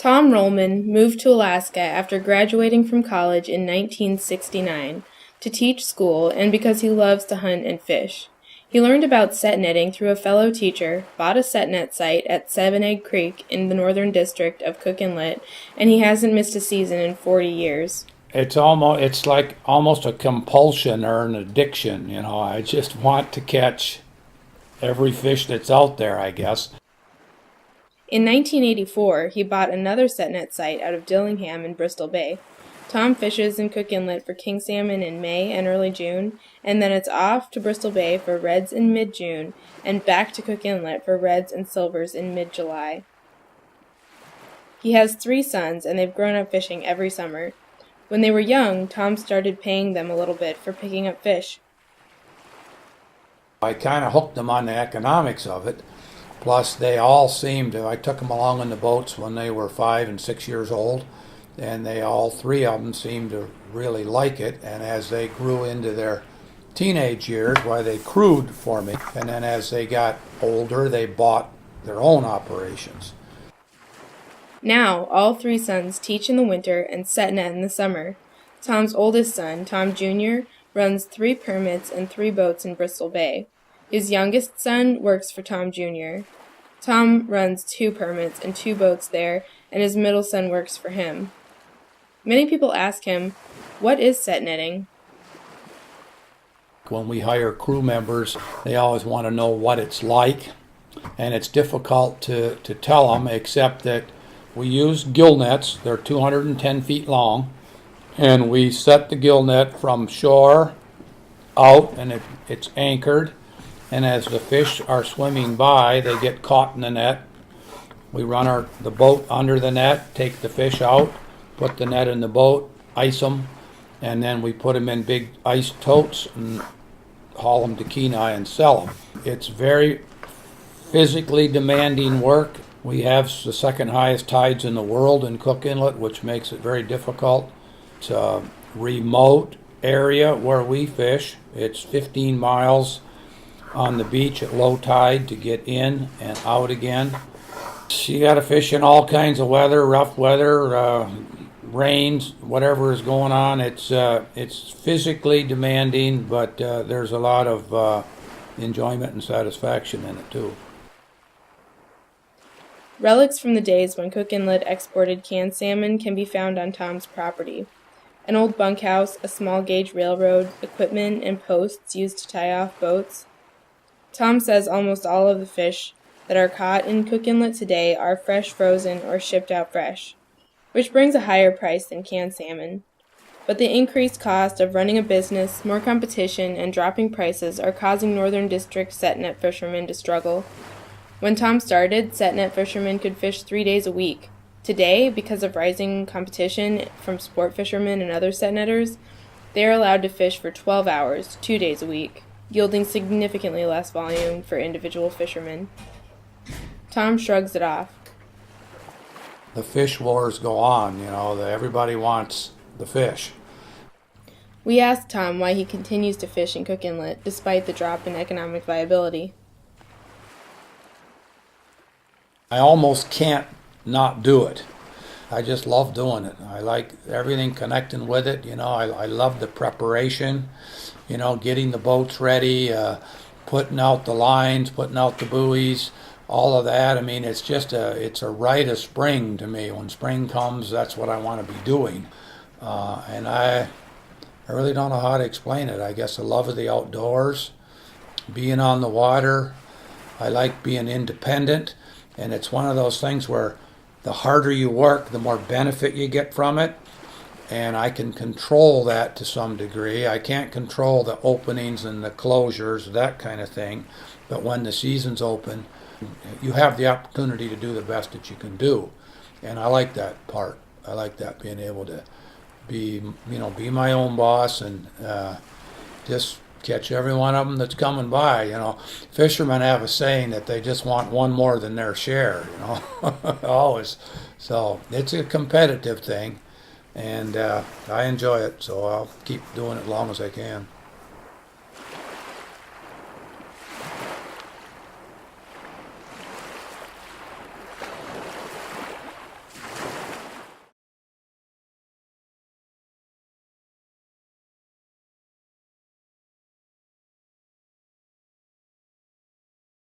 Tom Rollman moved to Alaska after graduating from college in 1969 to teach school and because he loves to hunt and fish. He learned about set netting through a fellow teacher, bought a set net site at Seven Egg Creek in the northern district of Cook Inlet, and he hasn't missed a season in 40 years. It's like almost a compulsion or an addiction, I just want to catch every fish that's out there, I guess. In 1984, he bought another set net site out of Dillingham in Bristol Bay. Tom fishes in Cook Inlet for king salmon in May and early June, and then it's off to Bristol Bay for reds in mid-June, and back to Cook Inlet for reds and silvers in mid-July. He has 3 sons, and they've grown up fishing every summer. When they were young, Tom started paying them a little bit for picking up fish. I kind of hooked them on the economics of it. Plus, they all seemed to, I took them along in the boats when they were 5 and 6 years old, and all 3 of them seemed to really like it. And as they grew into their teenage years, they crewed for me. And then as they got older, they bought their own operations. Now, all 3 sons teach in the winter and set net in the summer. Tom's oldest son, Tom Jr., runs 3 permits and 3 boats in Bristol Bay. His youngest son works for Tom Jr. Tom runs 2 permits and 2 boats there, and his middle son works for him. Many people ask him, what is set netting? When we hire crew members, they always want to know what it's like, and it's difficult to tell them, except that we use gill nets. They're 210 feet long, and we set the gill net from shore out, and it's anchored. And as the fish are swimming by, they get caught in the net. We run the boat under the net, take the fish out, put the net in the boat, ice them, and then we put them in big ice totes and haul them to Kenai and sell them. It's very physically demanding work. We have the second highest tides in the world in Cook Inlet, which makes it very difficult. It's a remote area where we fish. It's 15 miles on the beach at low tide to get in and out again. You got to fish in all kinds of weather, rough weather, rains, whatever is going on. It's physically demanding, but there's a lot of enjoyment and satisfaction in it too. Relics from the days when Cook Inlet exported canned salmon can be found on Tom's property. An old bunkhouse, a small gauge railroad, equipment, and posts used to tie off boats. Tom says almost all of the fish that are caught in Cook Inlet today are fresh frozen or shipped out fresh, which brings a higher price than canned salmon. But the increased cost of running a business, more competition, and dropping prices are causing Northern District set net fishermen to struggle. When Tom started, set net fishermen could fish 3 days a week. Today, because of rising competition from sport fishermen and other set netters, they are allowed to fish for 12 hours, 2 days a week, yielding significantly less volume for individual fishermen. Tom shrugs it off. The fish wars go on, everybody wants the fish. We asked Tom why he continues to fish in Cook Inlet despite the drop in economic viability. I almost can't not do it. I just love doing it. I like everything connecting with it. I love the preparation, getting the boats ready, putting out the lines, putting out the buoys, all of that. It's a rite of spring to me. When spring comes, that's what I want to be doing. And I really don't know how to explain it. I guess the love of the outdoors, being on the water. I like being independent. And it's one of those things where the harder you work, the more benefit you get from it. And I can control that to some degree. I can't control the openings and the closures, that kind of thing. But when the season's open, you have the opportunity to do the best that you can do. And I like that part. I like that, being able to be my own boss and just catch every one of them that's coming by. Fishermen have a saying that they just want one more than their share, always. So it's a competitive thing, and I enjoy it, so I'll keep doing it as long as I can.